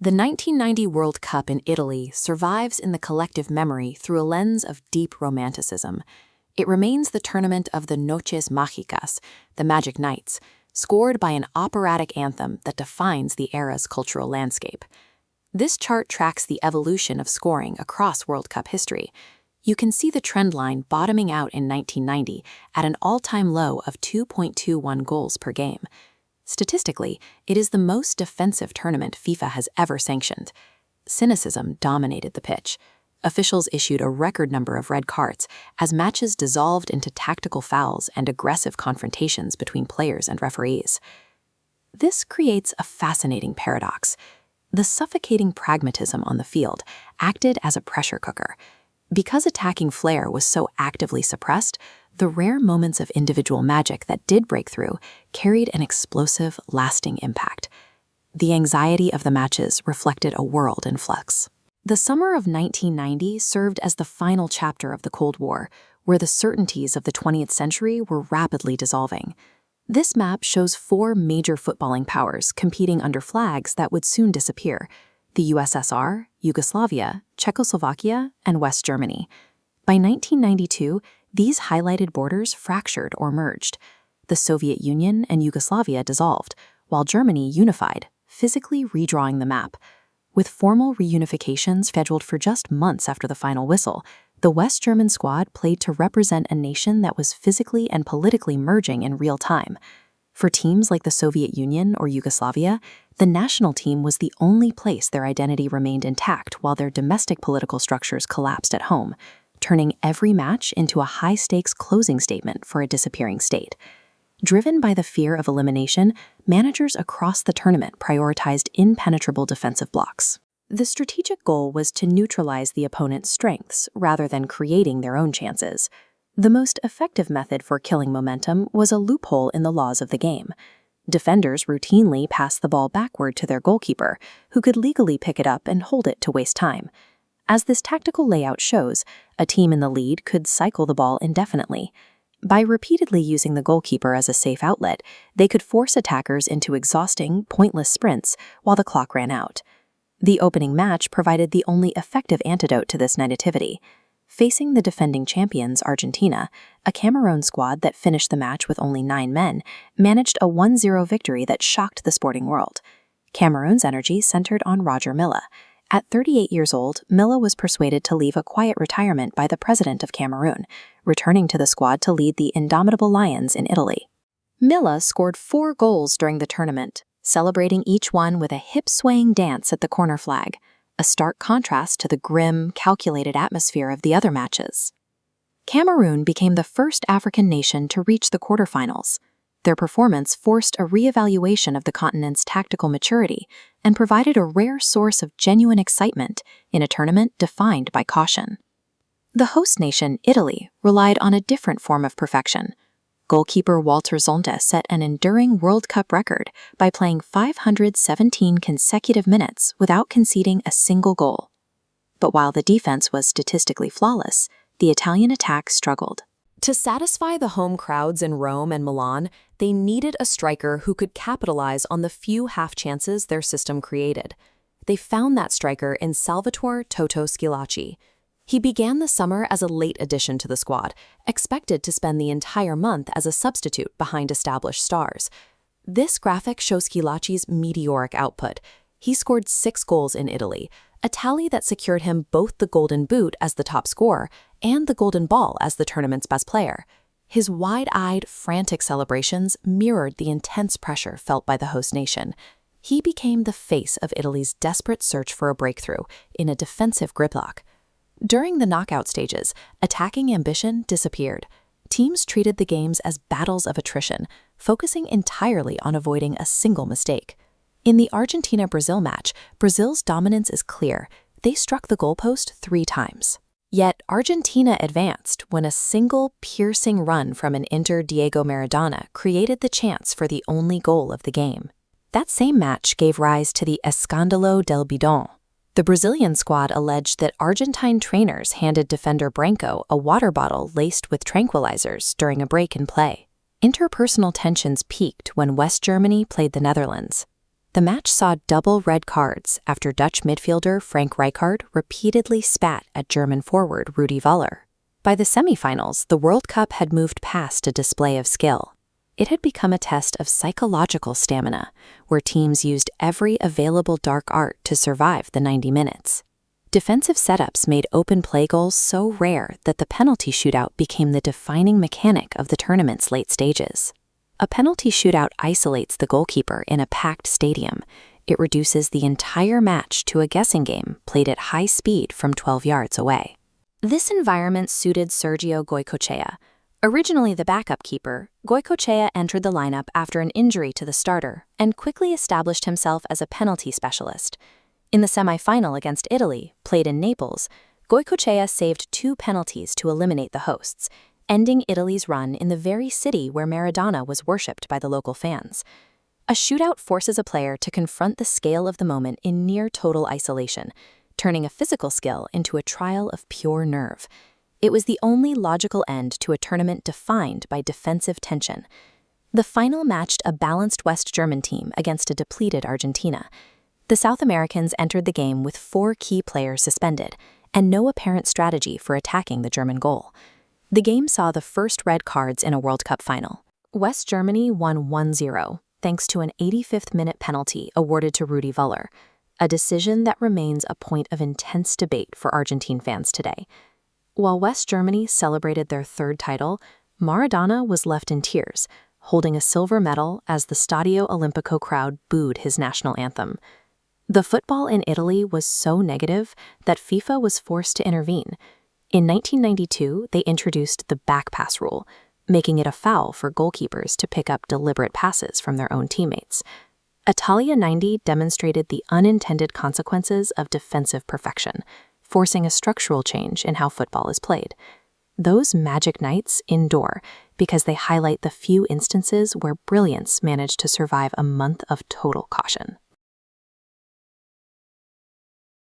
The 1990 World Cup in Italy survives in the collective memory through a lens of deep romanticism. It remains the tournament of the Noches Mágicas, the Magic Nights, scored by an operatic anthem that defines the era's cultural landscape. This chart tracks the evolution of scoring across World Cup history. You can see the trend line bottoming out in 1990 at an all-time low of 2.21 goals per game. Statistically, it is the most defensive tournament FIFA has ever sanctioned. Cynicism dominated the pitch. Officials issued a record number of red cards as matches dissolved into tactical fouls and aggressive confrontations between players and referees. This creates a fascinating paradox. The suffocating pragmatism on the field acted as a pressure cooker. Because attacking flair was so actively suppressed, the rare moments of individual magic that did break through carried an explosive, lasting impact. The anxiety of the matches reflected a world in flux. The summer of 1990 served as the final chapter of the Cold War, where the certainties of the 20th century were rapidly dissolving. This map shows 4 major footballing powers competing under flags that would soon disappear: the USSR, Yugoslavia, Czechoslovakia, and West Germany. By 1992, these highlighted borders fractured or merged. The Soviet Union and Yugoslavia dissolved, while Germany unified, physically redrawing the map. With formal reunification scheduled for just months after the final whistle, the West German squad played to represent a nation that was physically and politically merging in real time. For teams like the Soviet Union or Yugoslavia, the national team was the only place their identity remained intact while their domestic political structures collapsed at home, turning every match into a high-stakes closing statement for a disappearing state. Driven by the fear of elimination, managers across the tournament prioritized impenetrable defensive blocks. The strategic goal was to neutralize the opponent's strengths rather than creating their own chances. The most effective method for killing momentum was a loophole in the laws of the game. Defenders routinely passed the ball backward to their goalkeeper, who could legally pick it up and hold it to waste time. As this tactical layout shows, a team in the lead could cycle the ball indefinitely. By repeatedly using the goalkeeper as a safe outlet, they could force attackers into exhausting, pointless sprints while the clock ran out. The opening match provided the only effective antidote to this negativity. Facing the defending champions, Argentina, a Cameroon squad that finished the match with only 9 men, managed a 1-0 victory that shocked the sporting world. Cameroon's energy centered on Roger Milla. At 38 years old, Milla was persuaded to leave a quiet retirement by the president of Cameroon, returning to the squad to lead the indomitable Lions in Italy. Milla scored 4 goals during the tournament, celebrating each one with a hip-swaying dance at the corner flag, a stark contrast to the grim, calculated atmosphere of the other matches. Cameroon became the first African nation to reach the quarterfinals. Their performance forced a re-evaluation of the continent's tactical maturity and provided a rare source of genuine excitement in a tournament defined by caution. The host nation, Italy, relied on a different form of perfection. Goalkeeper Walter Zonta set an enduring World Cup record by playing 517 consecutive minutes without conceding a single goal. But while the defense was statistically flawless, the Italian attack struggled. To satisfy the home crowds in Rome and Milan, they needed a striker who could capitalize on the few half-chances their system created. They found that striker in Salvatore "Toto" Schillaci. He began the summer as a late addition to the squad, expected to spend the entire month as a substitute behind established stars. This graphic shows Schillaci's meteoric output. He scored 6 goals in Italy, a tally that secured him both the Golden Boot as the top scorer and the Golden Ball as the tournament's best player. His wide-eyed, frantic celebrations mirrored the intense pressure felt by the host nation. He became the face of Italy's desperate search for a breakthrough in a defensive gridlock. During the knockout stages, attacking ambition disappeared. Teams treated the games as battles of attrition, focusing entirely on avoiding a single mistake. In the Argentina-Brazil match, Brazil's dominance is clear. They struck the goalpost 3 times. Yet Argentina advanced when a single, piercing run from an Inter Diego Maradona created the chance for the only goal of the game. That same match gave rise to the Escândalo del Bidon. The Brazilian squad alleged that Argentine trainers handed defender Branco a water bottle laced with tranquilizers during a break in play. Interpersonal tensions peaked when West Germany played the Netherlands. The The match saw double red cards after Dutch midfielder Frank Rijkaard repeatedly spat at German forward Rudi Völler. By the semifinals, the World Cup had moved past a display of skill. It had become a test of psychological stamina, where teams used every available dark art to survive the 90 minutes. Defensive setups made open play goals so rare that the penalty shootout became the defining mechanic of the tournament's late stages. A penalty shootout isolates the goalkeeper in a packed stadium. It reduces the entire match to a guessing game played at high speed from 12 yards away. This environment suited Sergio Goycochea. Originally the backup keeper, Goycochea entered the lineup after an injury to the starter and quickly established himself as a penalty specialist. In the semi-final against Italy, played in Naples, Goycochea saved 2 penalties to eliminate the hosts, ending Italy's run in the very city where Maradona was worshipped by the local fans. A shootout forces a player to confront the scale of the moment in near total isolation, turning a physical skill into a trial of pure nerve. It was the only logical end to a tournament defined by defensive tension. The final matched a balanced West German team against a depleted Argentina. The South Americans entered the game with 4 key players suspended and no apparent strategy for attacking the German goal. The game saw the first red cards in a World Cup final. West Germany won 1-0, thanks to an 85th-minute penalty awarded to Rudi Völler, a decision that remains a point of intense debate for Argentine fans today. While West Germany celebrated their 3rd title, Maradona was left in tears, holding a silver medal as the Stadio Olimpico crowd booed his national anthem. The football in Italy was so negative that FIFA was forced to intervene. In 1992, they introduced the back pass rule, making it a foul for goalkeepers to pick up deliberate passes from their own teammates. Italia 90 demonstrated the unintended consequences of defensive perfection, forcing a structural change in how football is played. Those magic nights endure because they highlight the few instances where brilliance managed to survive a month of total caution.